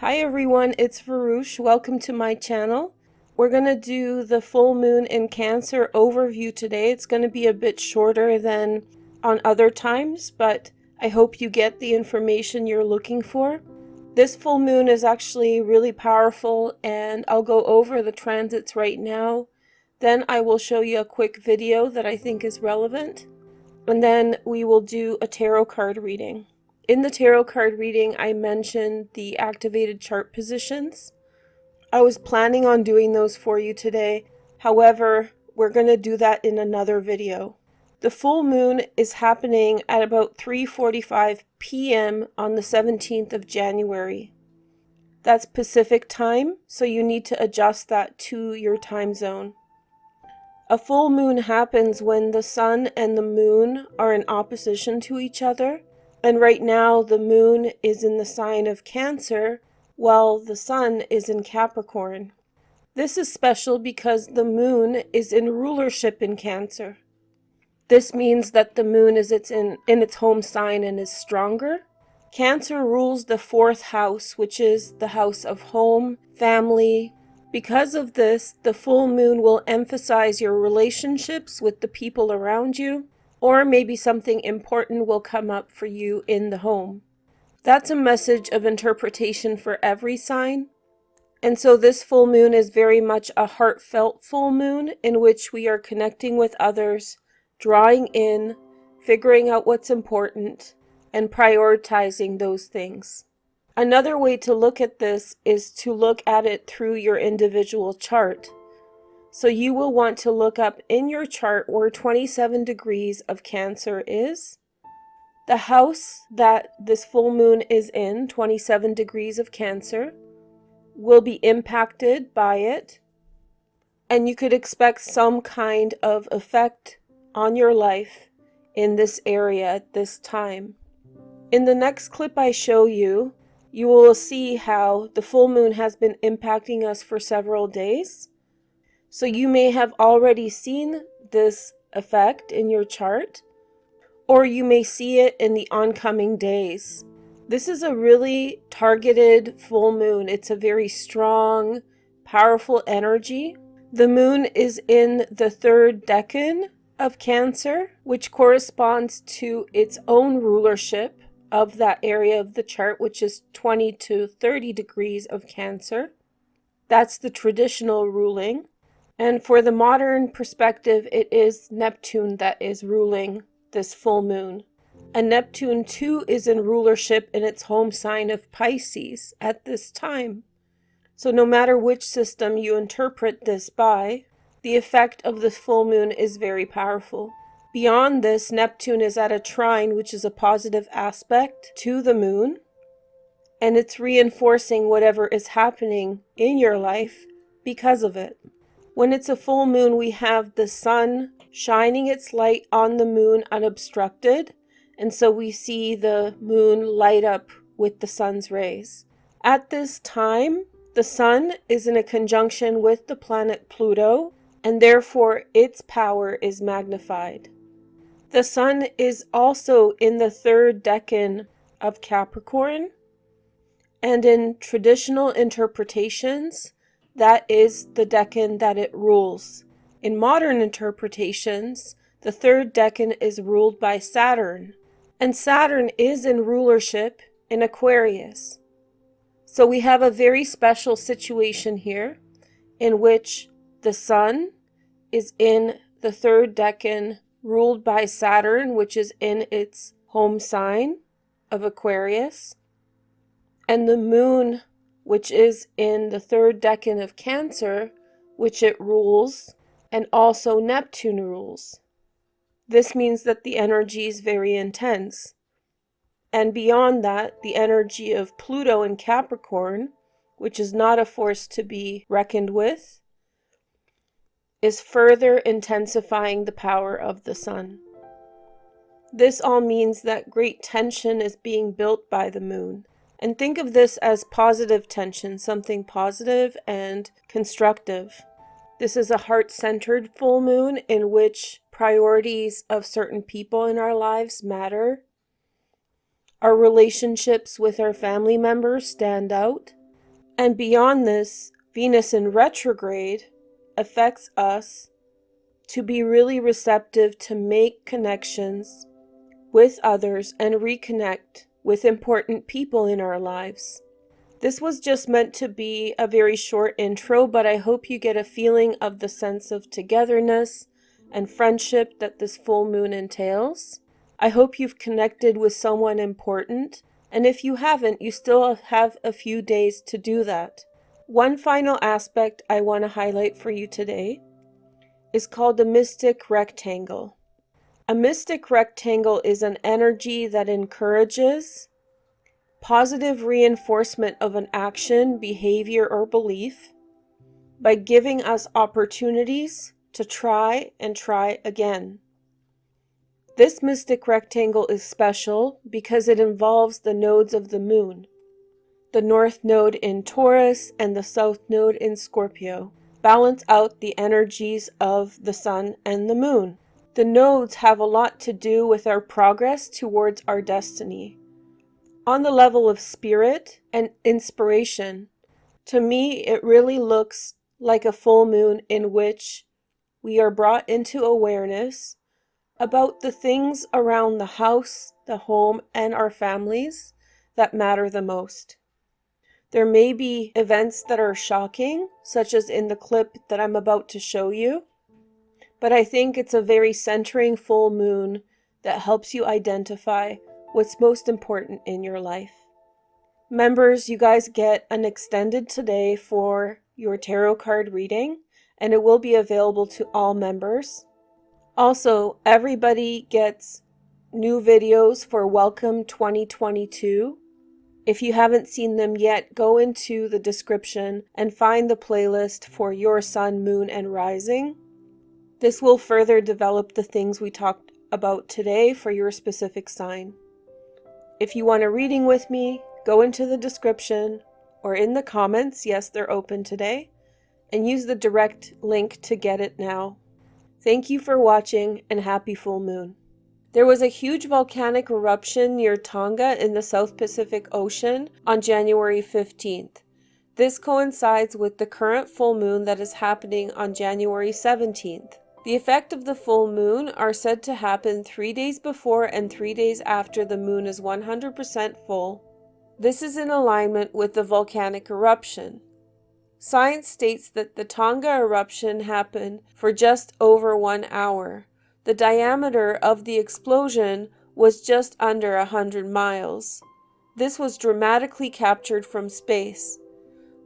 Hi everyone, it's Veroosh. Welcome to my channel. We're going to do the full moon in Cancer overview today. It's going to be a bit shorter than on other times, but I hope you get the information you're looking for. This full moon is actually really powerful, and I'll go over the transits right now. Then I will show you a quick video that I think is relevant, and then we will do a tarot card reading. In the tarot card reading, I mentioned the activated chart positions. I was planning on doing those for you today. However, we're going to do that in another video. The full moon is happening at about 3:45 p.m. on the 17th of January. That's Pacific time, so you need to adjust that to your time zone. A full moon happens when the sun and the moon are in opposition to each other. And right now, the moon is in the sign of Cancer, while the sun is in Capricorn. This is special because the moon is in rulership in Cancer. This means that the moon is in its home sign and is stronger. Cancer rules the fourth house, which is the house of home, family. Because of this, the full moon will emphasize your relationships with the people around you. Or maybe something important will come up for you in the home. That's a message of interpretation for every sign. And so this full moon is very much a heartfelt full moon in which we are connecting with others, drawing in, figuring out what's important, and prioritizing those things. Another way to look at this is to look at it through your individual chart. So you will want to look up in your chart where 27 degrees of Cancer is. The house that this full moon is in, 27 degrees of Cancer, will be impacted by it. And you could expect some kind of effect on your life in this area at this time. In the next clip I show you, you will see how the full moon has been impacting us for several days. So you may have already seen this effect in your chart, or you may see it in the oncoming days. This is a really targeted full moon. It's a very strong, powerful energy. The moon is in the third decan of Cancer, which corresponds to its own rulership of that area of the chart, which is 20 to 30 degrees of Cancer. That's the traditional ruling. And for the modern perspective, it is Neptune that is ruling this full moon. And Neptune too is in rulership in its home sign of Pisces at this time. So no matter which system you interpret this by, the effect of the full moon is very powerful. Beyond this, Neptune is at a trine, which is a positive aspect to the moon. And it's reinforcing whatever is happening in your life because of it. When it's a full moon, we have the sun shining its light on the moon unobstructed, and so we see the moon light up with the sun's rays. At this time, the sun is in a conjunction with the planet Pluto, and therefore its power is magnified. The sun is also in the third decan of Capricorn, and in traditional interpretations, that is the decan that it rules. In modern interpretations, the third decan is ruled by Saturn, and Saturn is in rulership in Aquarius. So we have a very special situation here in which the sun is in the third decan ruled by Saturn, which is in its home sign of Aquarius, and the moon, which is in the third decan of Cancer, which it rules, and also Neptune rules. This means that the energy is very intense. And beyond that, the energy of Pluto in Capricorn, which is not a force to be reckoned with, is further intensifying the power of the sun. This all means that great tension is being built by the moon. And think of this as positive tension, something positive and constructive. This is a heart-centered full moon in which priorities of certain people in our lives matter. Our relationships with our family members stand out. And beyond this, Venus in retrograde affects us to be really receptive to make connections with others and reconnect with important people in our lives. This was just meant to be a very short intro, but I hope you get a feeling of the sense of togetherness and friendship that this full moon entails. I hope you've connected with someone important, and if you haven't, you still have a few days to do that. One final aspect I want to highlight for you today is called the mystic rectangle. A mystic rectangle is an energy that encourages positive reinforcement of an action, behavior, or belief by giving us opportunities to try and try again. This mystic rectangle is special because it involves the nodes of the moon, the north node in Taurus and the south node in Scorpio. Balance out the energies of the sun and the moon. The nodes have a lot to do with our progress towards our destiny. On the level of spirit and inspiration, to me it really looks like a full moon in which we are brought into awareness about the things around the house, the home, and our families that matter the most. There may be events that are shocking, such as in the clip that I'm about to show you, but I think it's a very centering full moon that helps you identify what's most important in your life. Members, you guys get an extended today for your tarot card reading, and it will be available to all members. Also, everybody gets new videos for Welcome 2022. If you haven't seen them yet, go into the description and find the playlist for your sun, moon, and rising. This will further develop the things we talked about today for your specific sign. If you want a reading with me, go into the description or in the comments, yes, they're open today, and use the direct link to get it now. Thank you for watching and happy full moon. There was a huge volcanic eruption near Tonga in the South Pacific Ocean on January 15th. This coincides with the current full moon that is happening on January 17th. The effect of the full moon are said to happen 3 days before and 3 days after the moon is 100% full. This is in alignment with the volcanic eruption. Science states that the Tonga eruption happened for just over 1 hour. The diameter of the explosion was just under 100 miles. This was dramatically captured from space.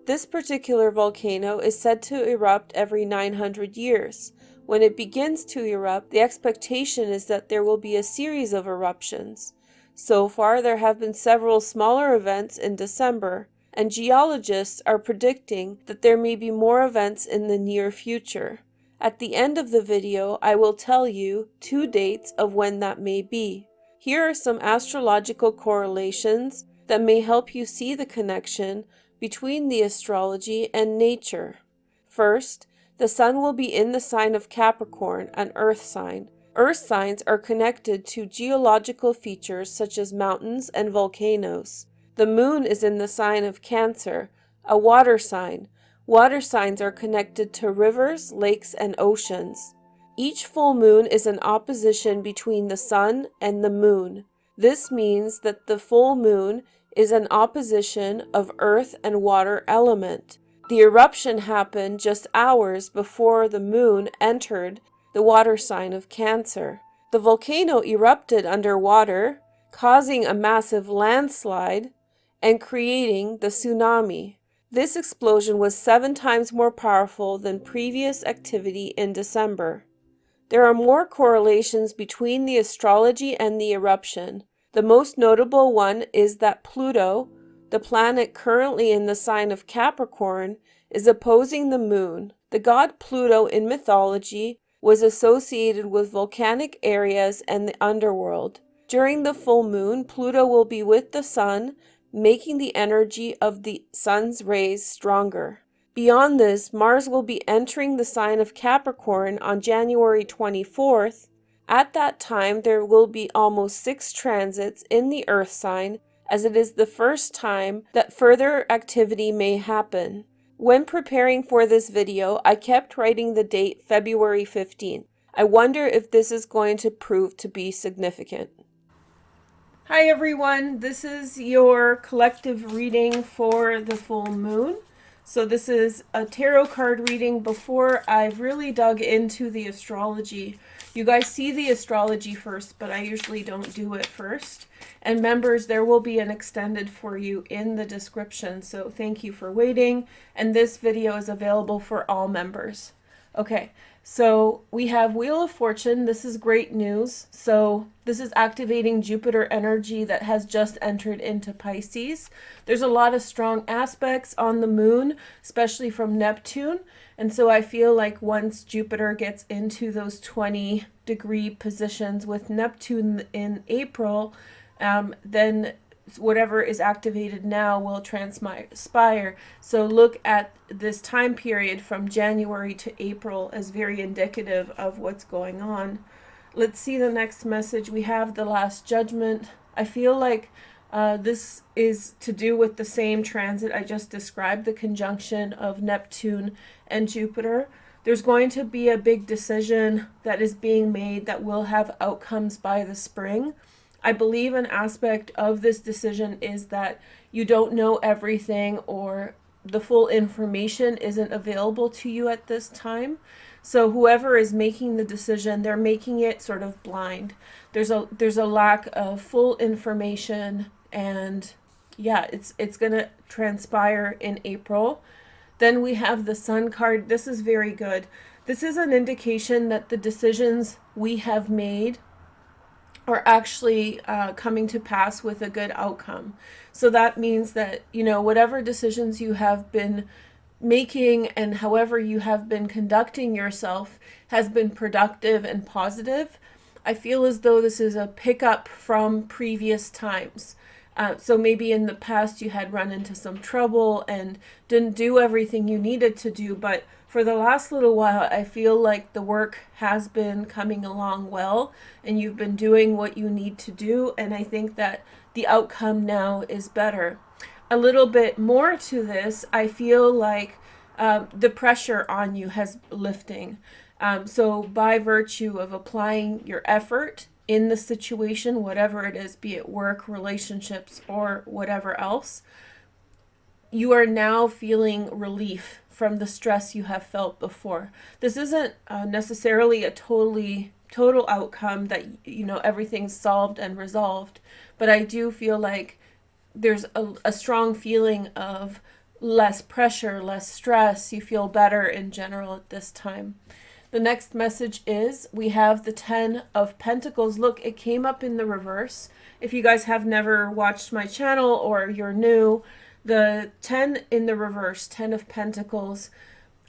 This particular volcano is said to erupt every 900 years. When it begins to erupt, the expectation is that there will be a series of eruptions. So far, there have been several smaller events in December, and geologists are predicting that there may be more events in the near future. At the end of the video, I will tell you 2 dates of when that may be. Here are some astrological correlations that may help you see the connection between the astrology and nature. First, the sun will be in the sign of Capricorn, an earth sign. Earth signs are connected to geological features such as mountains and volcanoes. The moon is in the sign of Cancer, a water sign. Water signs are connected to rivers, lakes, and oceans. Each full moon is an opposition between the sun and the moon. This means that the full moon is an opposition of earth and water element. The eruption happened just hours before the moon entered the water sign of Cancer. The volcano erupted underwater, causing a massive landslide and creating the tsunami. This explosion was 7 times more powerful than previous activity in December. There are more correlations between the astrology and the eruption. The most notable one is that Pluto, the planet currently in the sign of Capricorn, is opposing the moon. The god Pluto in mythology was associated with volcanic areas and the underworld. During the full moon, Pluto will be with the sun, making the energy of the sun's rays stronger. Beyond this, Mars will be entering the sign of Capricorn on January 24th. At that time, there will be almost 6 transits in the Earth sign, as it is the first time that further activity may happen. When preparing for this video, I kept writing the date February 15th. I wonder if this is going to prove to be significant. Hi everyone, this is your collective reading for the full moon. So this is a tarot card reading before I've really dug into the astrology. You guys see the astrology first, but I usually don't do it first. And members, there will be an extended for you in the description, so thank you for waiting. And this video is available for all members. Okay, so we have Wheel of Fortune. This is great news. So this is activating Jupiter energy that has just entered into Pisces. There's a lot of strong aspects on the moon, especially from Neptune. And so I feel like once Jupiter gets into those 20-degree positions with Neptune in April, then whatever is activated now will transpire. So look at this time period from January to April as very indicative of what's going on. Let's see the next message. We have the Last Judgment. I feel like this is to do with the same transit I just described, the conjunction of Neptune and Jupiter. There's going to be a big decision that is being made that will have outcomes by the spring. I believe an aspect of this decision is that you don't know everything, or the full information isn't available to you at this time. So whoever is making the decision, they're making it sort of blind. There's a lack of full information, and yeah, it's going to transpire in April. Then we have the Sun card. This is very good. This is an indication that the decisions we have made are actually coming to pass with a good outcome. So that means that, whatever decisions you have been making and however you have been conducting yourself has been productive and positive. I feel as though this is a pickup from previous times. So maybe in the past you had run into some trouble and didn't do everything you needed to do, but for the last little while, I feel like the work has been coming along well, and you've been doing what you need to do, and I think that the outcome now is better. A little bit more to this, I feel like the pressure on you has lifting. So by virtue of applying your effort in the situation, whatever it is, be it work, relationships, or whatever else, you are now feeling relief from the stress you have felt before. This isn't necessarily a total outcome that, everything's solved and resolved, but I do feel like there's a strong feeling of less pressure, less stress. You feel better in general at this time. The next message is we have the 10 of Pentacles. Look, it came up in the reverse. If you guys have never watched my channel or you're new, the 10 in the reverse, 10 of Pentacles,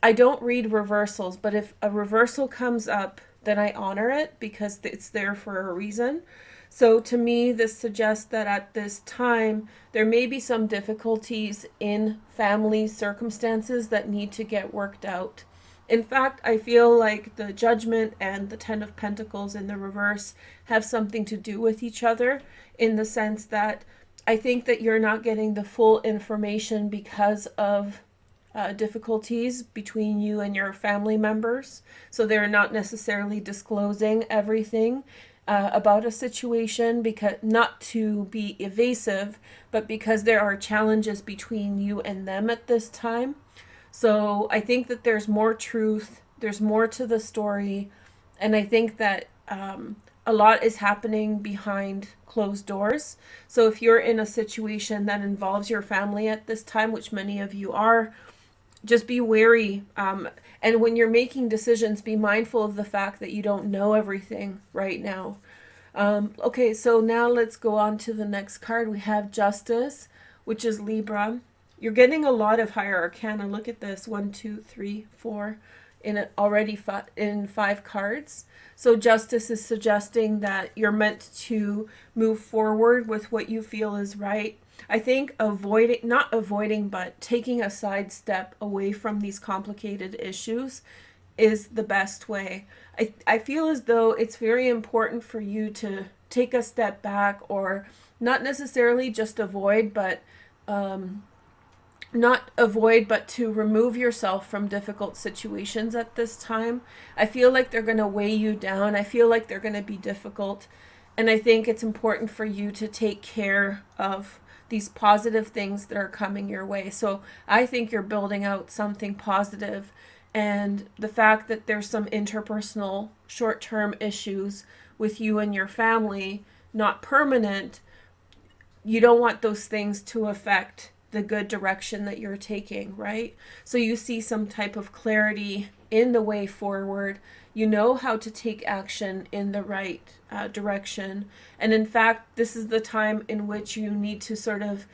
I don't read reversals, but if a reversal comes up, then I honor it because it's there for a reason. So to me, this suggests that at this time, there may be some difficulties in family circumstances that need to get worked out. In fact, I feel like the Judgment and the 10 of Pentacles in the reverse have something to do with each other, in the sense that I think that you're not getting the full information because of difficulties between you and your family members. So they're not necessarily disclosing everything about a situation, because not to be evasive, but because there are challenges between you and them at this time. So I think that there's more truth, there's more to the story, and I think that a lot is happening behind closed doors. So if you're in a situation that involves your family at this time, which many of you are, just be wary. And when you're making decisions, be mindful of the fact that you don't know everything right now. Okay, so now let's go on to the next card. We have Justice, which is Libra. You're getting a lot of higher arcana. Look at this, 1, 2, 3, 4, in 5 cards. So Justice is suggesting that you're meant to move forward with what you feel is right. I think not avoiding, but taking a side step away from these complicated issues is the best way. I feel as though it's very important for you to take a step back or not necessarily just avoid, but not avoid, but to remove yourself from difficult situations at this time. I feel like they're going to weigh you down. I feel like they're going to be difficult. And I think it's important for you to take care of these positive things that are coming your way. So I think you're building out something positive, and the fact that there's some interpersonal short-term issues with you and your family, not permanent, you don't want those things to affect the good direction that you're taking, right? So you see some type of clarity in the way forward. You know how to take action in the right direction. And in fact, this is the time in which you need to sort of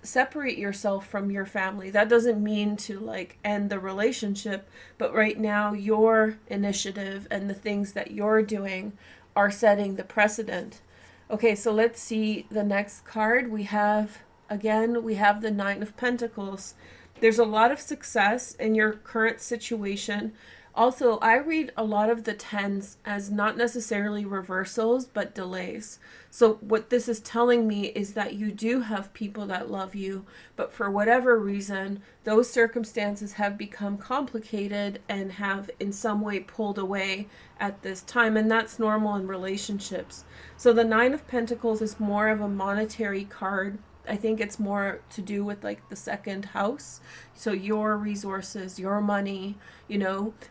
separate yourself from your family. That doesn't mean to like end the relationship, but right now your initiative and the things that you're doing are setting the precedent. Okay, so let's see the next card. We have the Nine of Pentacles. There's a lot of success in your current situation. Also, I read a lot of the tens as not necessarily reversals, but delays. So what this is telling me is that you do have people that love you, but for whatever reason, those circumstances have become complicated and have in some way pulled away at this time. And that's normal in relationships. So the Nine of Pentacles is more of a monetary card. I think it's more to do with like the second house. So your resources, your money,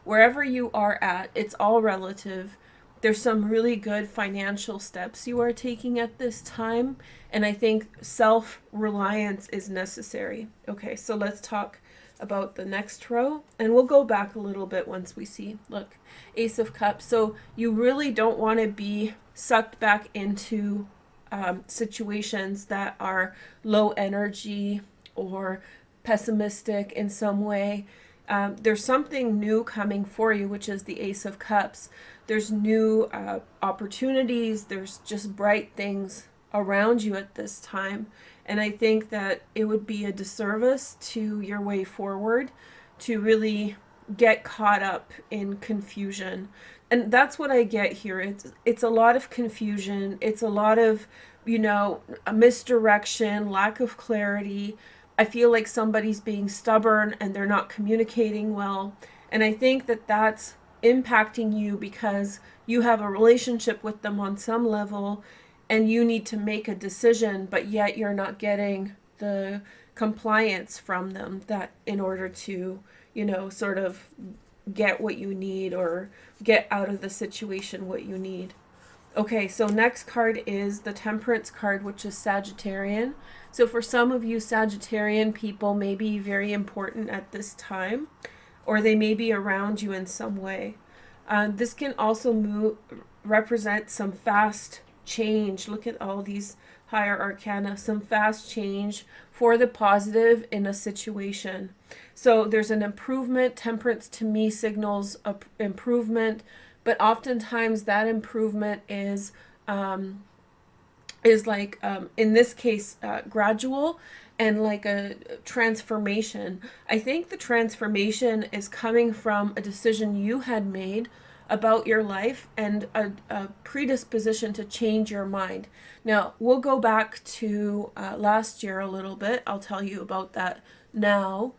wherever you are at, it's all relative. There's some really good financial steps you are taking at this time. And I think self-reliance is necessary. Okay, so let's talk about the next row. And we'll go back a little bit once we see, look, Ace of Cups. So you really don't want to be sucked back into situations that are low energy or pessimistic in some way. There's something new coming for you, which is the Ace of Cups. There's new opportunities. There's just bright things around you at this time. And I think that it would be a disservice to your way forward to really get caught up in confusion. And that's what I get here. It's a lot of confusion. It's a lot of, a misdirection, lack of clarity. I feel like somebody's being stubborn and they're not communicating well. And I think that that's impacting you because you have a relationship with them on some level and you need to make a decision, but yet you're not getting the compliance from them that in order to, sort of get what you need or get out of the situation what you need. Okay, so next card is the Temperance card, which is Sagittarian. So for some of you Sagittarian people may be very important at this time, or they may be around you in some way. This can also represent some fast change. Look at all these higher arcana, some fast change for the positive in a situation. So there's an improvement. Temperance to me signals improvement, but oftentimes that improvement is like, in this case, gradual and like a transformation. I think the transformation is coming from a decision you had made about your life and a predisposition to change your mind. Now, we'll go back to last year a little bit. I'll tell you about that now.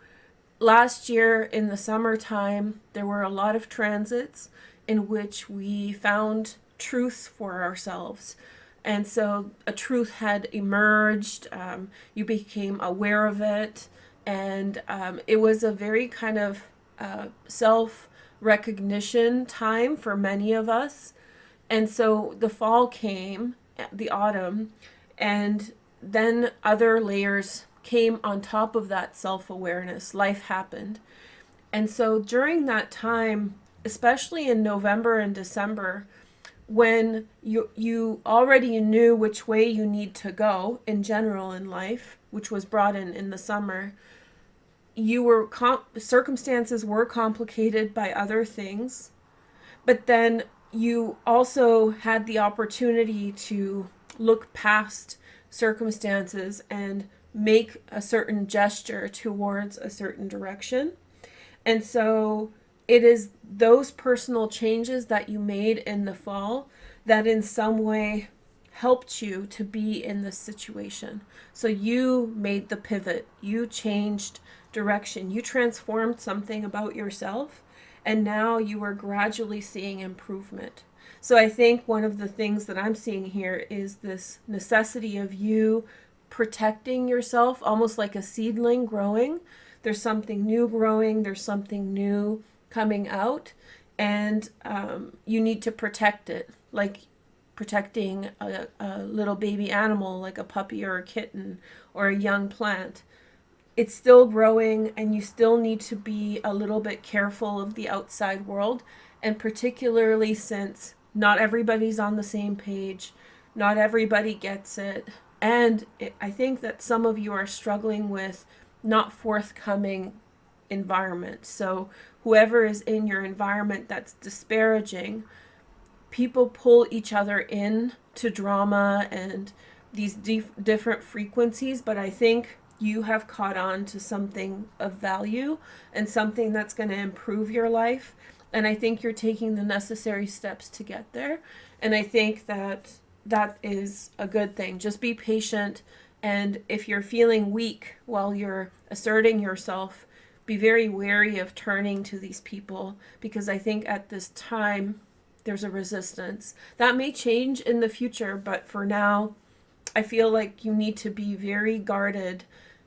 Last year in the summertime, there were a lot of transits in which we found truths for ourselves. And so a truth had emerged, you became aware of it, and it was a very kind of self-recognition time for many of us. And so the fall came, the autumn, and then other layers came on top of that self-awareness. Life happened. And so during that time, especially in November and December, when you already knew which way you need to go in general in life, which was brought in the summer, circumstances were complicated by other things, but then you also had the opportunity to look past circumstances and make a certain gesture towards a certain direction. And so it is those personal changes that you made in the fall that in some way helped you to be in this situation. So you made the pivot, you changed direction, you transformed something about yourself, and now you are gradually seeing improvement. So I think one of the things that I'm seeing here is this necessity of you protecting yourself, almost like a seedling growing. There's something new growing, there's something new coming out, and you need to protect it, like protecting a little baby animal, like a puppy or a kitten or a young plant. It's still growing, and you still need to be a little bit careful of the outside world, and particularly since not everybody's on the same page, not everybody gets it, and I think that some of you are struggling with not forthcoming environment. So whoever is in your environment that's disparaging, people pull each other in to drama and these different frequencies, but I think you have caught on to something of value and something that's going to improve your life. And I think you're taking the necessary steps to get there. And I think that that is a good thing. Just be patient. And if you're feeling weak while you're asserting yourself, be very wary of turning to these people, because I think at this time there's a resistance. That may change in the future, but for now, I feel like you need to be very guarded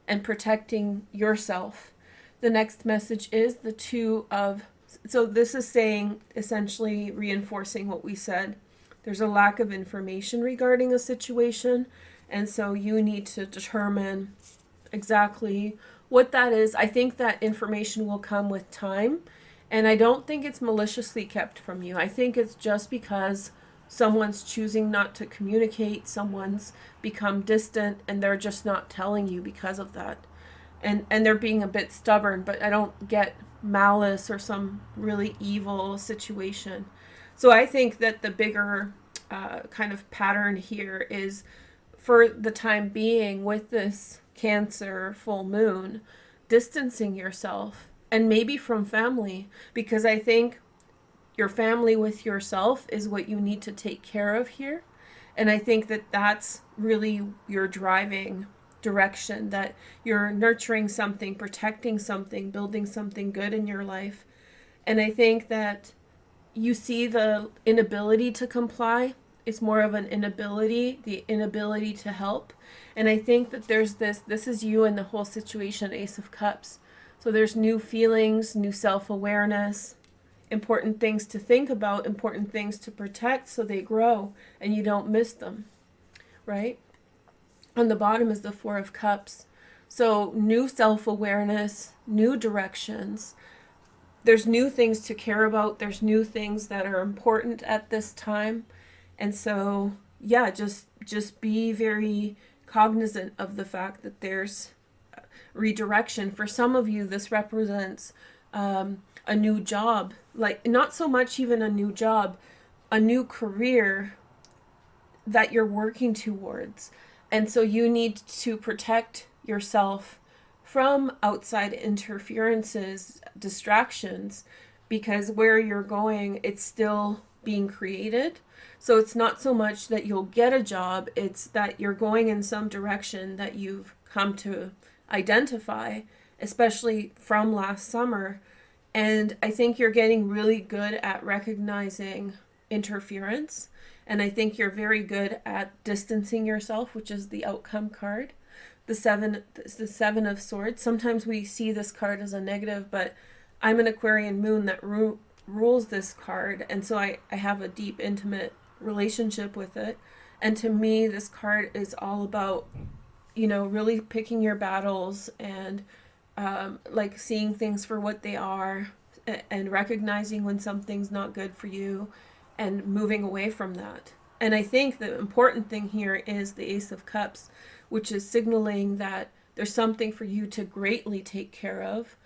and protecting yourself. The next message is the Two of, so this is saying, essentially reinforcing what we said. There's a lack of information regarding a situation, and so you need to determine exactly what that is. I think that information will come with time, and I don't think it's maliciously kept from you. I think it's just because someone's choosing not to communicate, someone's become distant, and they're just not telling you because of that. And they're being a bit stubborn, but I don't get malice or some really evil situation. So I think that the bigger kind of pattern here is, for the time being, with this Cancer full moon, distancing yourself, and maybe from family, because I think your family with yourself is what you need to take care of here. And I think that that's really your driving direction, that you're nurturing something, protecting something, building something good in your life. And I think that you see the inability to comply. It's more of an inability, the inability to help. And I think that there's this is you in the whole situation, Ace of Cups. So there's new feelings, new self-awareness, important things to think about, important things to protect so they grow and you don't miss them, right? On the bottom is the Four of Cups. So new self-awareness, new directions. There's new things to care about. There's new things that are important at this time. And so, yeah, just be very cognizant of the fact that there's redirection. For some of you, this represents a new job, like not so much even a new job, a new career that you're working towards. And so you need to protect yourself from outside interferences, distractions, because where you're going, it's still being created. So it's not so much that you'll get a job, it's that you're going in some direction that you've come to identify, especially from last summer. And I think you're getting really good at recognizing interference. And I think you're very good at distancing yourself, which is the outcome card. The Seven of Swords. Sometimes we see this card as a negative, but I'm an Aquarian moon that rules this card. And so I have a deep, intimate relationship with it. And to me, this card is all about, really picking your battles and like seeing things for what they are and recognizing when something's not good for you and moving away from that. And I think the important thing here is the Ace of Cups, which is signaling that there's something for you to greatly take care of.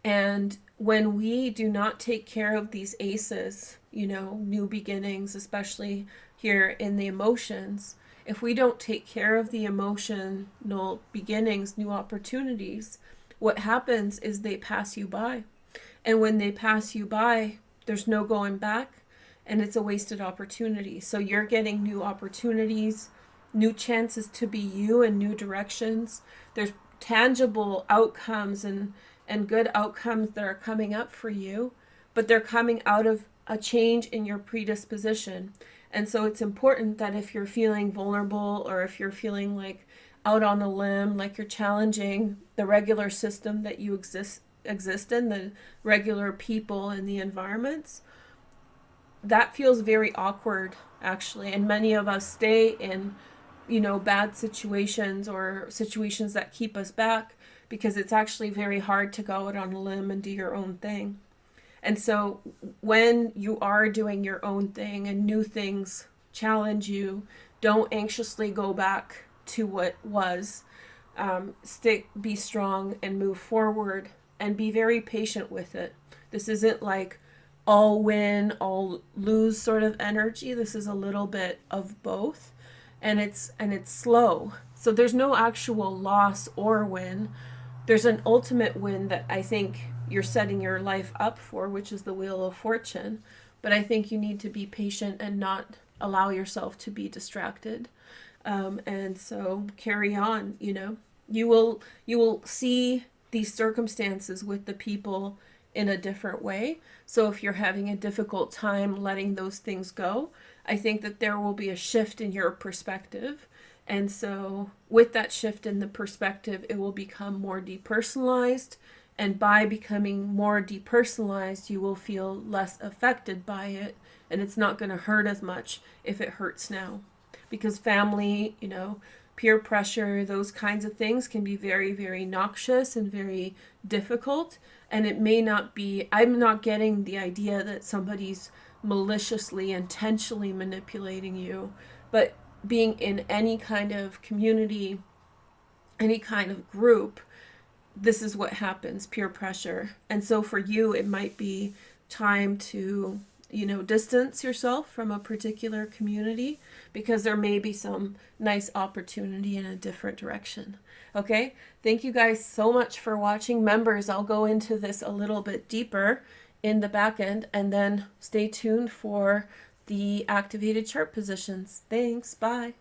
And when we do not take care of these aces, new beginnings, especially here in the emotions, if we don't take care of the emotional beginnings, new opportunities, what happens is they pass you by. And when they pass you by, there's no going back. and it's a wasted opportunity. So you're getting new opportunities, new chances to be you in new directions. There's tangible outcomes and good outcomes that are coming up for you, but they're coming out of a change in your predisposition. And so it's important that if you're feeling vulnerable, or if you're feeling like out on a limb, like you're challenging the regular system that you exist in, the regular people and the environments, that feels very awkward, actually. And many of us stay in, bad situations, or situations that keep us back, because it's actually very hard to go out on a limb and do your own thing. And so when you are doing your own thing and new things challenge you, don't anxiously go back to what was. Be strong and move forward, and be very patient with it. This isn't like all win, all lose sort of energy. This is a little bit of both, and it's slow. So there's no actual loss or win. There's an ultimate win that I think you're setting your life up for, which is the Wheel of Fortune. But I think you need to be patient and not allow yourself to be distracted. And so carry on. You will see these circumstances with the people in a different way. So if you're having a difficult time letting those things go, I think that there will be a shift in your perspective. And so with that shift in the perspective, it will become more depersonalized. And by becoming more depersonalized, you will feel less affected by it. And it's not going to hurt as much if it hurts now. Because family, peer pressure, those kinds of things can be very, very noxious and very difficult. And it may not be, I'm not getting the idea that somebody's maliciously, intentionally manipulating you, but being in any kind of community, any kind of group, this is what happens, peer pressure. And so for you, it might be time to, distance yourself from a particular community, because there may be some nice opportunity in a different direction. Okay, thank you guys so much for watching. Members, I'll go into this a little bit deeper in the back end, and then stay tuned for the activated chart positions. Thanks, bye.